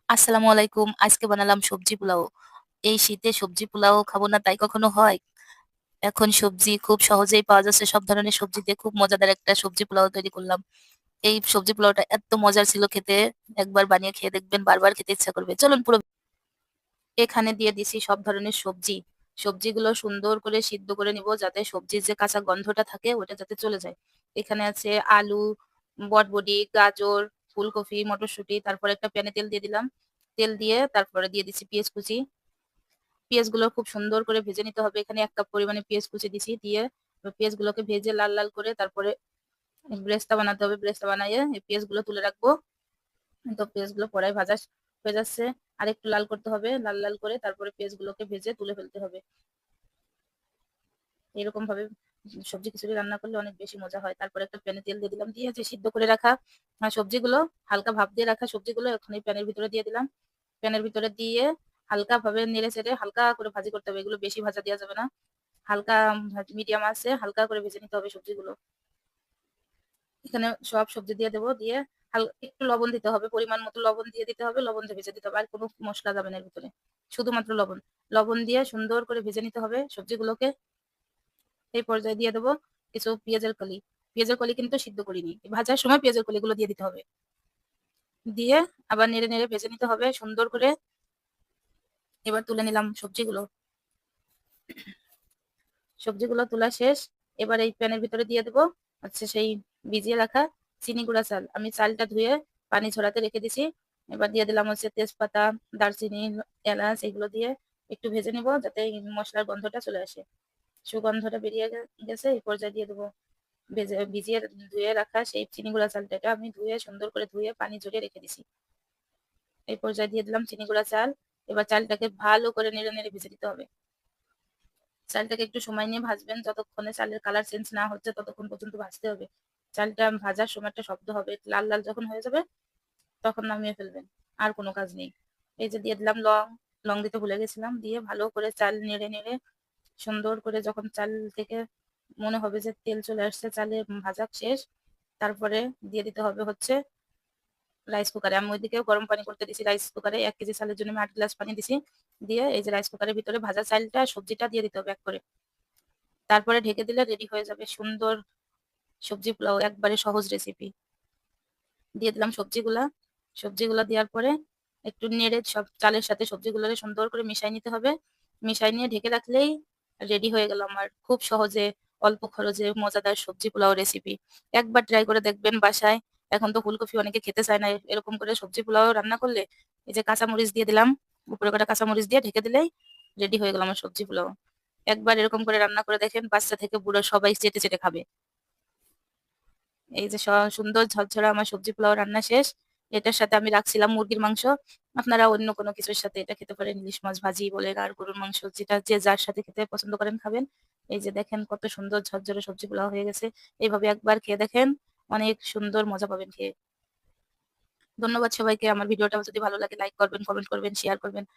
আসসালামু আলাইকুম। আজকে বানালাম সবজি পোলাও। এই শীতে সবজি পোলাও খাবো না তাই কখনো হয়? এখন সবজি খুব সহজেই পাওয়া যাচ্ছে। সব ধরনের সবজি দিয়ে খুব মজাদার একটা সবজি পোলাও তৈরি করলাম। এই সবজি পোলাওটা এত্ত মজার ছিল খেতে, একবার বানিয়ে খেয়ে দেখবেন বারবার খেতে ইচ্ছা করবে। চলুন পুরো এখানে দিয়ে দিছি সব ধরনের সবজি। সবজিগুলো সুন্দর করে সিদ্ধ করে নিব যাতে সবজির যে কাঁচা গন্ধটা থাকে ওটা যাতে চলে যায়। এখানে আছে আলু, বটবডি, গাজর, ফুলকপি, মটরশুঁটি, তারপরে একটা প্যানে তেল দিয়ে দিলাম। তেল দিয়ে তারপরে দিয়ে দিচ্ছি পেঁয়াজ কুচি। পেঁয়াজগুলো খুব সুন্দর করে ভেজে নিতে হবে। এখানে ১ কাপ পরিমাণে পেঁয়াজ কুচি দিছি। দিয়ে পেঁয়াজগুলোকে ভেজে লাল, লাল করে তারপরে ব্রেস্তা বানাতে হবে। ব্রেস্তা বানাইয়ে এই পেঁয়াজগুলো তুলে রাখবো। তো পেঁয়াজগুলো কড়াই ভাজা হয়ে যাচ্ছে। আরেকটু লাল করতে হবে। লাল, লাল করে তারপরে পেঁয়াজগুলোকে ভেজে তুলে ফেলতে হবে। এরকম ভাবে সবজি খিচুড়ি রান্না করলে অনেক বেশি মজা হয়। তারপরে একটা প্যানে তেল দিয়ে দিলাম। দিয়ে যে সিদ্ধ করে রাখা সবজিগুলো, হালকা ভাপ দিয়ে রাখা সবজিগুলো এখন এই প্যানের ভিতরে দিয়ে দিলাম। প্যানের ভিতরে দিয়ে হালকা ভাবে নেড়ে-চেড়ে হালকা করে ভাজি করতে হবে। এগুলো বেশি ভাজা দেওয়া যাবে না। হালকা মিডিয়াম আছে হালকা করে ভেজে নিতে হবে সবজিগুলো। এখানে সব সবজি দিয়ে দেবো। দিয়ে একটু লবণ দিতে হবে। পরিমাণ মতো লবণ দিয়ে দিতে হবে। লবণ দিয়ে ভেজে দিতে হবে। আর কোনো মসলা যাবে না এর ভিতরে। শুধুমাত্র লবণ। লবণ দিয়ে সুন্দর করে ভেজে নিতে হবে সবজিগুলোকে। এই পর্যায়ে দিয়ে দেবো কিছু পেঁয়াজের কলি। পেঁয়াজের কলি কিন্তু সিদ্ধ করিনি। ভাজার সময় পেঁয়াজের কলিগুলো দিয়ে দিতে হবে। দিয়ে আবার নেড়ে, নেড়ে ভেজে নিতে হবে সুন্দর করে। এবার তুলে নিলাম সবজিগুলো। সবজিগুলো তোলা শেষ। এবার এই প্যানের ভিতরে দিয়ে দেবো সেই ভিজিয়ে রাখা চিনি গুঁড়া চাল। আমি চালটা ধুয়ে পানি ঝরাতে রেখে দিছি। এবার দিয়ে দিলাম তেজপাতা, দারচিনি, এলাচ এগুলো দিয়ে একটু ভেজে নিব যাতে এই মসলার গন্ধটা চলে আসে। সুগন্ধটা বেরিয়ে গেছে। এই পর্যায়ে দিয়ে দেবো ভিজিয়ে ধুয়ে রাখা সেই চিনি গুঁড়া চালটা। এটা আমি ধুয়ে সুন্দর করে ধুয়ে পানি ঝরিয়ে রেখে দিছি। এই পর্যায়ে দিয়ে দিলাম চিনি গুঁড়া চাল। এবার চালটাকে ভালো করে নেড়ে, নেড়ে ভেজে দিতে হবে। চালটাকে একটু সময় নিয়ে ভাজবেন। যতক্ষণে চালের কালার চেঞ্জ না হচ্ছে ততক্ষণ পর্যন্ত ভাজতে হবে। চালটা ভাজার সময় একটা শব্দ হবে। লাল, লাল যখন হয়ে যাবে তখন নামিয়ে ফেলবেন। আর কোনো কাজ নেই। এই যে দিয়ে দিলাম লং। লং দিতে ভুলে গেছিলাম। দিয়ে ভালো করে চাল নেড়ে, নেড়ে সুন্দর করে যখন চাল থেকে মনে হবে যে তেল চলে আসছে, চালে ভাজা শেষ। তারপরে দিয়ে দিতে হবে রাইস কুকারে। আমি ওইদিকে গরম পানি করতে দিছি রাইস কুকারে। ১ কেজি চালের জন্য আমি ৮ গ্লাস পানি দিছি। দিয়ে এই যে রাইস কুকারের ভিতরে ভাজা চালটা সবজিটা দিয়ে দিতে হবে এক করে। তারপরে ঢেকে দিলে রেডি হয়ে যাবে সুন্দর সবজি পোলাও। একবারে সহজ রেসিপি। দিয়ে দিলাম সবজিগুলা। সবজিগুলা দেওয়ার পরে একটু নেড়ে সব চালের সাথে সবজিগুলোরে সুন্দর করে মিশাই নিতে হবে। মিশাই নিয়ে ঢেকে রাখলেই রেডি হয়ে গেল আমার খুব সহজে অল্প খরচে মজাদার সবজি পোলাও রেসিপি। একবার ট্রাই করে দেখবেন বাসায়। এখন তো ফুলকপি অনেকে খেতে চায় না। এরকম করে সবজি পোলাও রান্না করলে এই যে কাঁচামরিচ দিয়ে দিলাম। উপরে কটা কাঁচামরিচ দিয়ে ঢেকে দিলেই রেডি হয়ে গেল আমার সবজি পোলাও। একবার এরকম করে রান্না করে দেখেন। বাচ্চা থেকে বুড়ো সবাই চেটে, চেটে খাবে। এই যে সুন্দর ঝরঝরা আমার সবজি পোলাও রান্না শেষ। এটার সাথে আমি রাখছিলাম মুরগির মাংস। আপনারা অন্য কোনো কিছুর সাথে এটা খেতে পারেন। ইলিশ মাছ ভাজি বলেন আর গরুর মাংস যেটা যে যার সাথে খেতে পছন্দ করেন খাবেন। এই যে দেখেন কত সুন্দর ঝরঝরে সবজি পোলাও হয়ে গেছে। এইভাবে একবার খেয়ে দেখেন। অনেক সুন্দর মজা পাবেন খেয়ে। ধন্যবাদ সবাইকে। আমার ভিডিওটা যদি ভালো লাগে লাইক করবেন, কমেন্ট করবেন, শেয়ার করবেন।